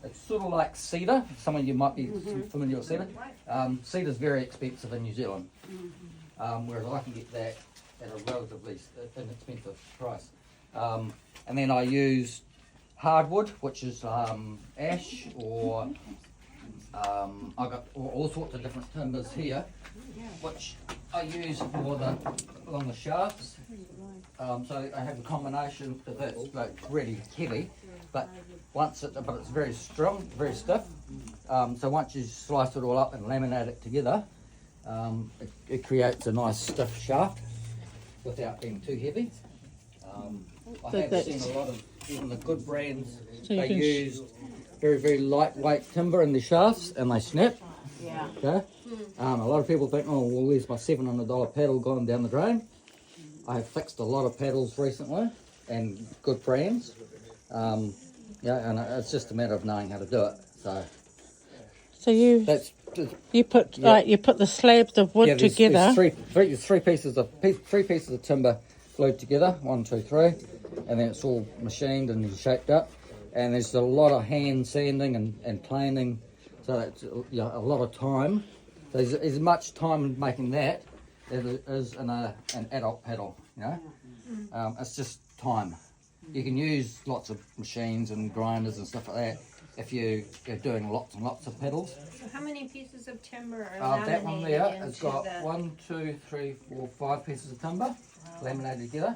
It's sort of like cedar. Some of you might be familiar with cedar. Cedar's very expensive in New Zealand, whereas I can get that at a relatively inexpensive price. And then I use hardwood, which is ash, or I've got all sorts of different timbers here, which I use for along the shafts. So I have a combination that's like really heavy, but it's very strong, very stiff. So once you slice it all up and laminate it together, it creates a nice stiff shaft without being too heavy. I have seen a lot of even the good brands, they use very, very lightweight timber in the shafts and they snap. Yeah. Okay. A lot of people think, oh, well, there's my $700 paddle gone down the drain. I have fixed a lot of paddles recently and good brands. And it's just a matter of knowing how to do it. So you put the slabs of wood together. There's three pieces of timber glued together, 1, 2, 3, and then it's all machined and shaped up. And there's a lot of hand sanding and planing, so it's a lot of time. So there's as much time in making that as there is in an adult paddle. It's just time. You can use lots of machines and grinders and stuff like that if you're doing lots and lots of paddles. So how many pieces of timber are that one there has into got the... 1, 2, 3, 4, 5 pieces of timber laminated together.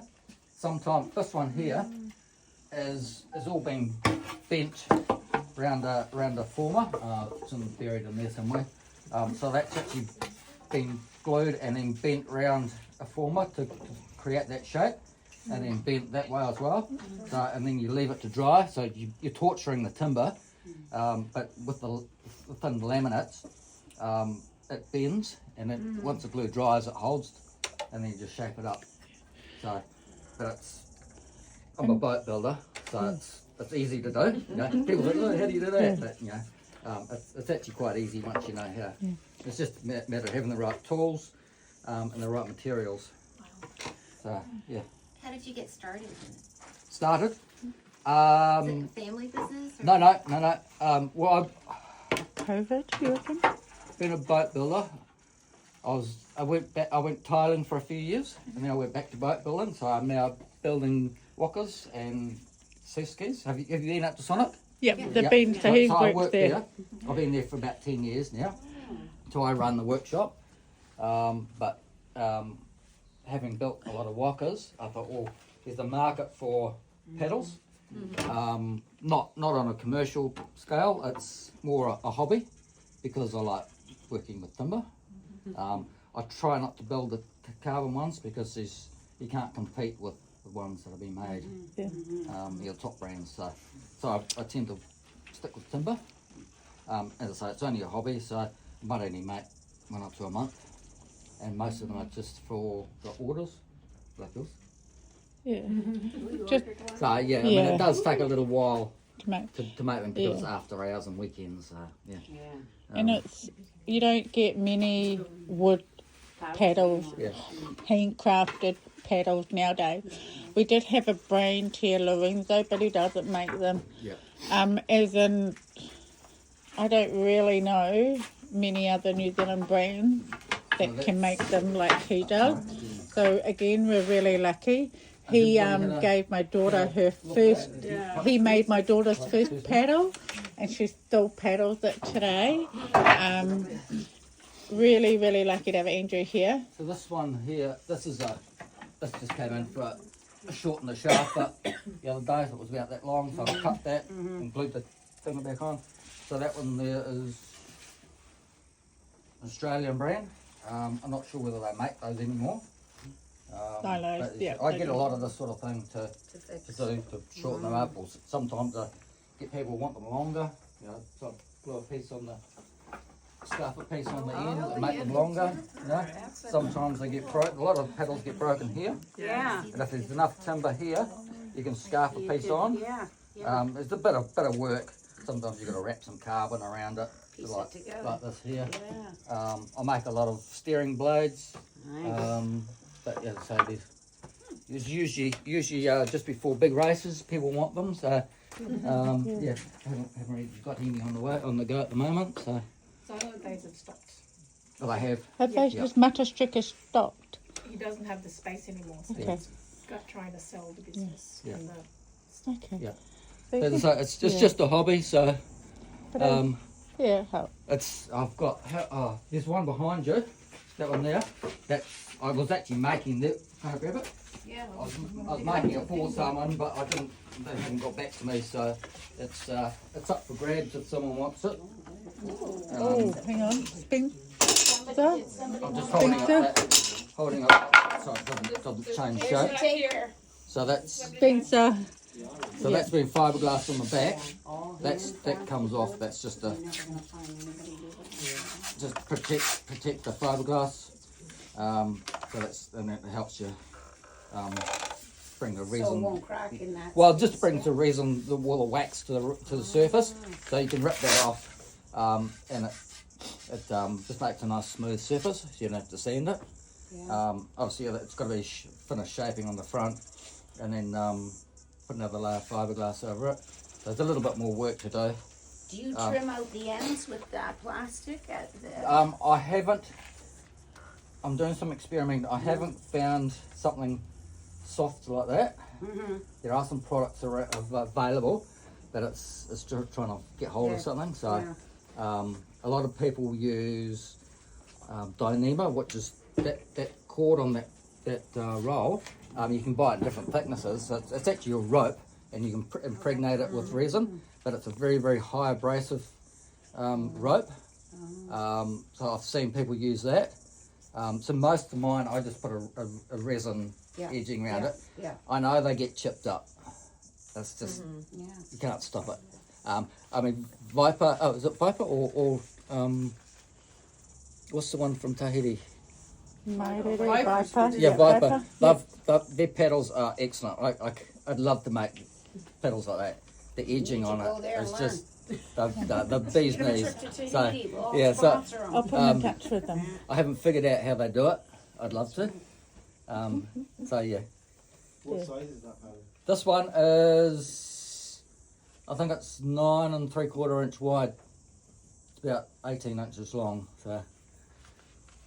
Sometimes this one here is all been bent round a former. It's buried in there somewhere. So that's actually been glued and then bent round a former to create that shape, and then bent that way as well. So, and then you leave it to dry. So you're torturing the timber, but with the thin laminates, it bends, and then once the glue dries, it holds, and then you just shape it up. So, but I'm a boat builder, so it's easy to do. People think, oh, how do you do that? But it's actually quite easy once you know how. It's just a matter of having the right tools and the right materials. So How did you get started? Started. Is it a family business? Or? No. Well, COVID, you reckon? I've been a boat builder. I went tiling for a few years, and then I went back to boat building. So I'm now building walkers and sea skis. Have you been up to Sonic? Yep, they've been. So he's worked there. I've been there for about 10 years now. So I run the workshop. But having built a lot of walkers, I thought, well, there's a market for paddles. Not on a commercial scale. It's more a hobby because I like working with timber. I try not to build the carbon ones because you can't compete with the ones that have been made. Your top brands. So I tend to stick with timber. As I say, it's only a hobby, so I might only make 1 or 2 a month, and most of them are just for the orders, like yours. Yeah. I mean, it does take a little while To make. to make them because it's after hours and weekends. So And you don't get many wood paddles, handcrafted paddles nowadays. We did have a brand here, Lorenzo, but he doesn't make them. As in, I don't really know many other New Zealand brands that can make them like he does. So again, we're really lucky. He gave my daughter her first, he made my daughter's first paddle, and she still paddles it today. Really, really lucky to have Andrew here. So this one here, this just came in for a shorten the shaft, but the other day it was about that long, so I cut that and glued the thing back on. So that one there is an Australian brand. I'm not sure whether they make those anymore. I get a lot of this sort of thing to shorten them up, or sometimes I get people who want them longer. So I glue a piece on the scarf a piece on the end and make them longer. Sometimes they get broken. A lot of paddles get broken here. And if there's enough timber here, you can scarf a piece on. It's a bit of work. Sometimes you've got to wrap some carbon around it, like this here. I make a lot of steering blades. But so there's usually just before big races, people want them. So Yeah, haven't really got any on the go at the moment. So So I know those have stopped. I have. Have they, Yeah. has Matastrika stopped? He doesn't have the space anymore, so Okay. he's got trying to sell the business. Yeah. And the, Okay. Yeah. So you As I can- say, it's yeah. just a hobby. So but, yeah, help. I've got there's one behind you. That one there. That I was actually making that. Can I grab it? yeah. I was making it for someone, but I didn't. They haven't got back to me, so it's up for grabs if someone wants it. Oh, hang on. Spin. So, I'm just holding up, so it doesn't change shape. So that's Spencer. that's been fiberglass on the back. That comes off. That's just protect the fiberglass. And it helps you bring the resin. So it won't crack in that. Well, it just brings the resin, the wax to the surface, so you can rip that off, and it just makes a nice smooth surface. So you don't have to sand it. Obviously, it's got to be finished shaping on the front, and then put another layer of fiberglass over it. So there's a little bit more work to do. Do you trim out the ends with that plastic at the? I haven't. I'm doing some experimenting. I haven't found something soft like that. There are some products available, but it's just trying to get hold of something. So a lot of people use Dyneema, which is that cord on that roll. You can buy it in different thicknesses. So it's actually a rope, and you can impregnate it with resin, but it's a very, very high abrasive rope. So I've seen people use that. So most of mine, I just put a resin edging around it. Yeah. I know they get chipped up. That's just, Yeah. you can't stop it. I mean, Viper, is it Viper or what's the one from Tahiti? Viper. Yeah, Viper. Their paddles are excellent. I'd love to make paddles like that. The edging on go there it is and just the bee's Give a knees. trip to Tahiti. So, We'll yeah, so sponsor 'em. I'll put them in touch with them. I haven't figured out how they do it. I'd love to. So yeah. What size is that paddle? This one is, I think it's 9 3/4 inch wide. It's about 18 inches long.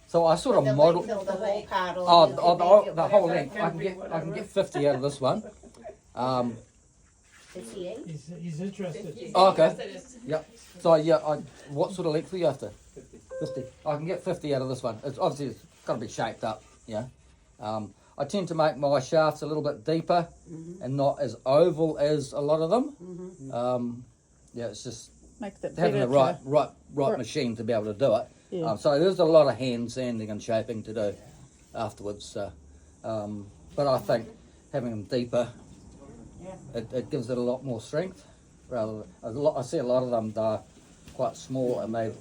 So I sort of The model. length of the whole paddle. you can make it The whole whatever. length. I can get 50 out of this one. Is he eight? He's interested. Oh, okay. Yep. So yeah, what sort of length are you after? 50. I can get 50 out of this one. It's obviously it's got to be shaped up. Yeah. I tend to make my shafts a little bit deeper and not as oval as a lot of them. Yeah, it's just Makes it having the better right machine to be able to do it. Yeah. So there's a lot of hand sanding and shaping to do afterwards. But I think having them deeper, it gives it a lot more strength. I see a lot of them, they're quite small and they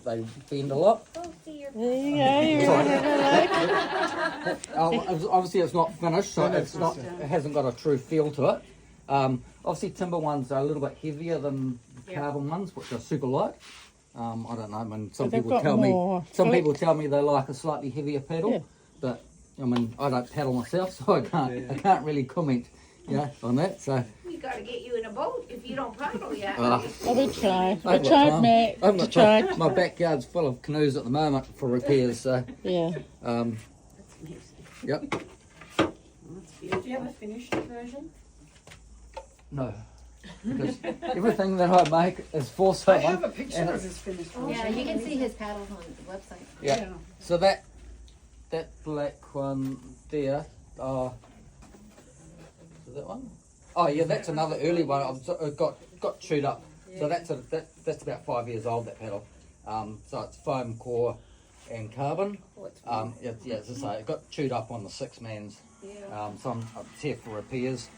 bend a lot. There you go. You want to have a look? Obviously it's not finished, so it hasn't got a true feel to it. Obviously timber ones are a little bit heavier than carbon ones, which are super light. I don't know. I mean, some They've people got tell me more people tell me they like a slightly heavier paddle, Yeah. but I mean I don't paddle myself, so I can't really comment, on that. So We gotta get you in a boat if you don't paddle yet. Oh, we tried. I We tried, Matt. I've We got tried. my backyard's full of canoes at the moment for repairs. So Yeah. yep, That's Do beautiful. you have a finished version? no. Because everything that I make is for someone. a picture and of it's- his finished Yeah, you can see his paddles on the website. Yeah. So that black one there, is that one? Oh yeah, that's another early one. I've got chewed up. So that's about 5 years old, that paddle. So it's foam core and carbon. Yeah, as I say, it got chewed up on the 6-mans. So I'm here for repairs.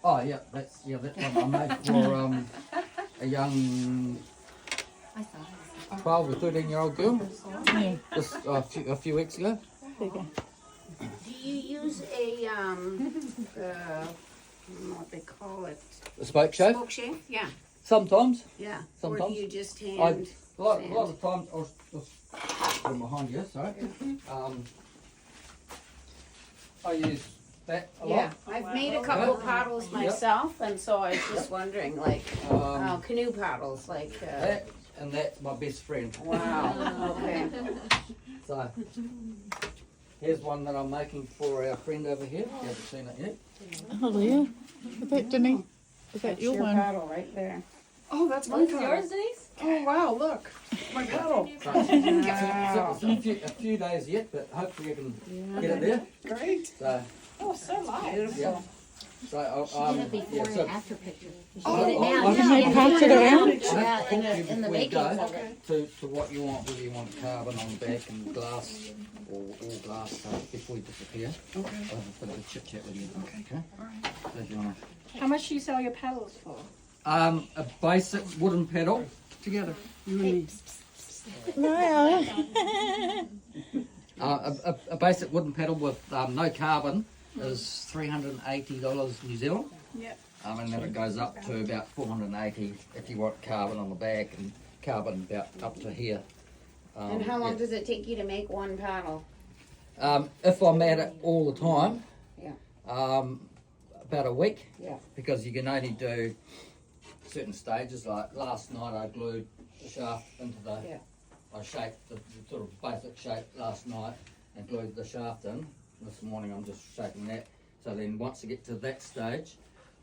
Oh yeah, that's one I made for a young I saw it. 12 or 13-year-old girl Yeah. just a few weeks ago. There you go. Do you use a, what they call it? A spoke shape? Spoke shape? Yeah, Sometimes. yeah. Or Sometimes. do you just I, hand? a lot of times, I'll just put them behind you, sorry. I use that a Yeah, lot. I've made a couple paddles myself, and so I was just wondering, like, canoe paddles, like, That and that's my best friend. wow, okay. So here's one that I'm making for our friend over here. You haven't seen it yet. Oh, yeah. Is that Denise? Is that That's your your one? paddle right there. Oh, that's my yours, Denise? Oh, wow, look. My paddle. So, it's a few days yet, but hopefully you can get it there. Great. So Oh, so nice. yeah. So She did a before yeah, so and after picture. You Oh, get it oh, now. oh, You can they get pass it now. around? Yeah, in the before we making go of it. to what you want, whether you want carbon on the back and glass or all glass before you disappear. I'll have a bit of a chit chat with you. Okay. Alright. So if you wanna, How much do you sell your paddles for? a basic wooden paddle. Together. You and me. No. A basic wooden paddle with no carbon is $380 New Zealand. Yep. And then it goes up to about 480 if you want carbon on the back and carbon about up to here. And how long yeah. does it take you to make one paddle? If I'm at it all the time, Yeah. about a week. Yeah. Because you can only do certain stages. Like last night, I glued the shaft into the. Yeah. I shaped the sort of basic shape last night and glued the shaft in. This morning, I'm just shaping that. So then, once I get to that stage,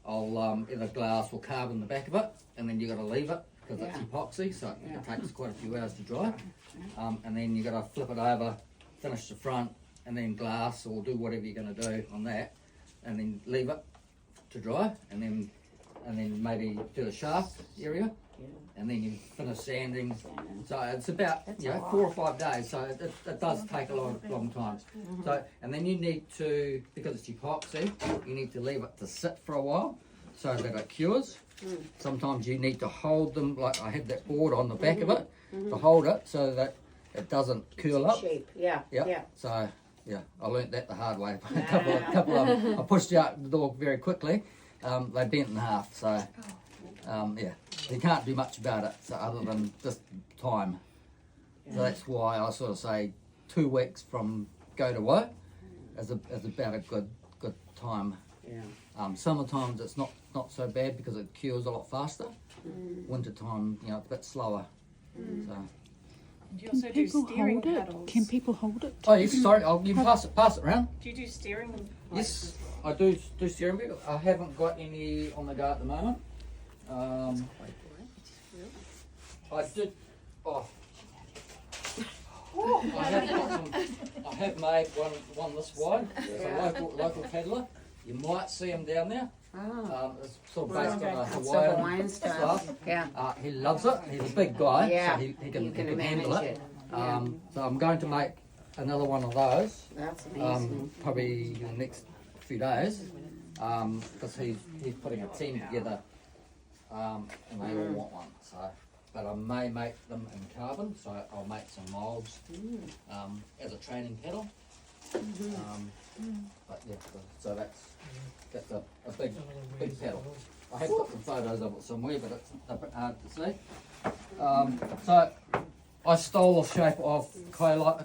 I'll either glass or carbon the back of it, and then you got to leave it because it's epoxy, so it takes quite a few hours to dry. And then you got to flip it over, finish the front, and then glass or do whatever you're going to do on that, and then leave it to dry, and then maybe do the shaft area, and then you finish sanding. So it's about 4 or 5 days. So it does take a long time. So and then you need to, because it's epoxy, you need to leave it to sit for a while so that it cures. Sometimes you need to hold them, like I had that board on the back of it to hold it so that it doesn't curl up. Shape. Yeah. Yep. Yeah. So yeah, I learnt that the hard way. A couple of them, I pushed out the door very quickly. They bent in half. So yeah, you can't do much about it. So other than just time. So that's why I sort of say 2 weeks from go to work is about a good time. Yeah. Summertimes it's not so bad because it cures a lot faster. Wintertime, it's a bit slower. So. Do you Can also do people steering hold it? paddles? Can people hold it? Oh yes, sorry. You can pass it around. Do you do steering? Yes, I do steering wheel. I haven't got any on the go at the moment. I did. Oh. I have made one this wide. It's a local paddler. You might see him down there. It's sort of based on a Hawaiian Hawaiian stuff. Yeah. He loves it. He's a big guy, Yeah, so he can you can handle manage it. it. Yeah. So I'm going to make another one of those. That's amazing. Probably in the next few days, because he's putting a team together, and they all want one. So, but I may make them in carbon, so I'll make some molds as a training paddle. But yeah, so that's a big paddle. I have got some photos of it somewhere, but it's a bit hard to see. So I stole the shape of Kiloa.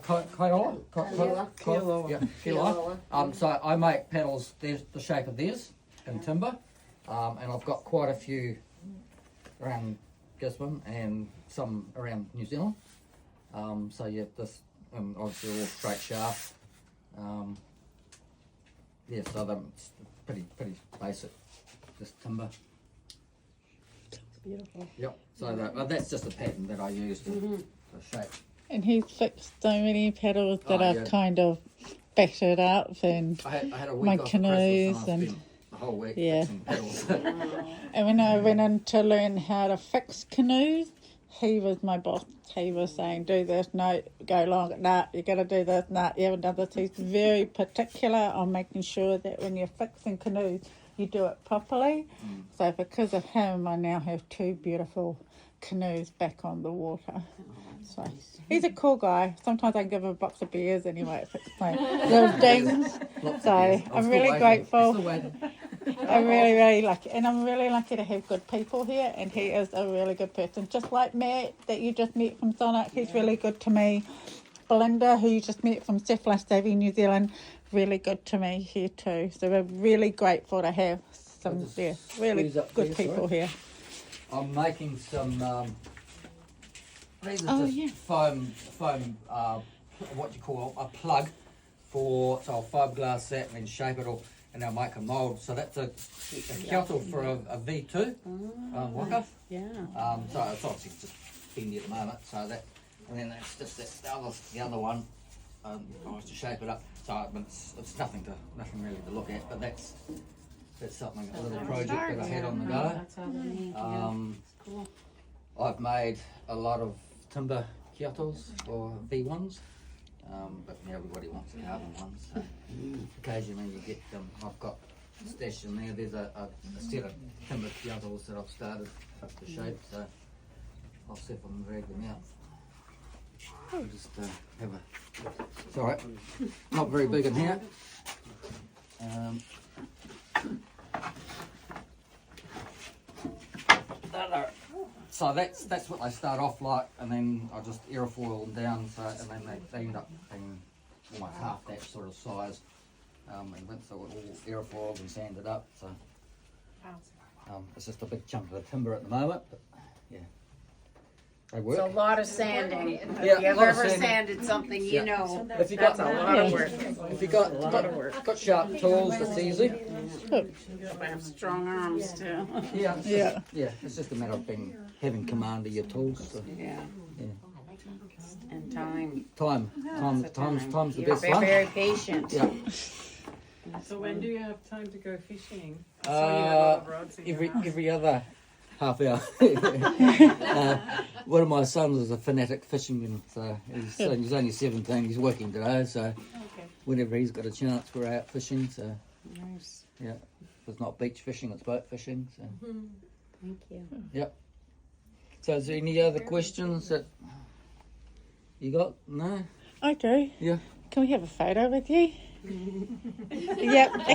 So I make paddles the shape of theirs in timber, and I've got quite a few around Gisborne and some around New Zealand. So yeah, this obviously all straight shaft. Yeah, so they're pretty basic, just timber. Beautiful. Yep. So that's just a pattern that I use to shape. And he's fixed so many paddles that Oh, I've yeah. kind of battered up, and I had a week my off for canoes Christmas and I and- spent the whole week Yeah. fixing paddles. and when I went in to learn how to fix canoes, he was my boss. He was saying, do this, no, go long, nah, you got to do this, nah, you haven't done this. He's very particular on making sure that when you're fixing canoes, you do it properly. So because of him, I now have 2 beautiful canoes back on the water. So he's a cool guy. Sometimes I give him a box of beers and he might fix my little dings. Lots So of beers. I'm still really waiting. grateful. Still waiting. I'm really lucky, and I'm really lucky to have good people here, and he is a really good person, just like Matt that you just met from Sonic. He's really good to me. Belinda, who you just met from Surf Life Saving New Zealand, really good to me here too. So we're really grateful to have some just really squeeze up good there, people sorry. here. I'm making some. These are Oh, just yeah. foam. What you call a plug for. So I'll fiberglass that and then shape it all, and I'll make a mould. So that's a kettle for a V2 waka. Yeah. So it's obviously just bendy at the moment. So that, and then that's just the other one. I have to shape it up. So it's nothing really to look at, but that's something, a little project that I had on the go. That's all they need. Cool. I've made a lot of timber kettles for V1s, but everybody wants the carbon ones. So occasionally you get them. I've got stashed in there. There's a set of timber kettles that I've started up to shape, so I'll see if I can drag them out. I'll just have a. It's alright. Not very big in here. So that's what they start off like, and then I just airfoil them down, so and then they end up being almost half that sort of size. And once they're all airfoiled and sanded up, so it's just a big chunk of timber at the moment, but yeah, they work. It's a lot of sanding. Yeah, If you've a lot of ever sanding. sanded something, you Yeah. know If you that's got a lot of work. if you got sharp tools, it's easy. I have strong arms too. Yeah, Yeah. It's just a matter of having command of your tools. So. Yeah. Yeah. And time. Time's the You're best one. very patient. Yeah. So when do you have time to go fishing? I saw you had a lot of rods in your house. Every other half hour. One of my sons is a fanatic fisherman, so he's only 17. He's working today, so Okay. whenever he's got a chance, we're out fishing. So Nice. yeah, if it's not beach fishing, it's boat fishing. So Thank you. yep. So is there any other questions that you got? No. I do. Yeah. Can we have a photo with you? Yep.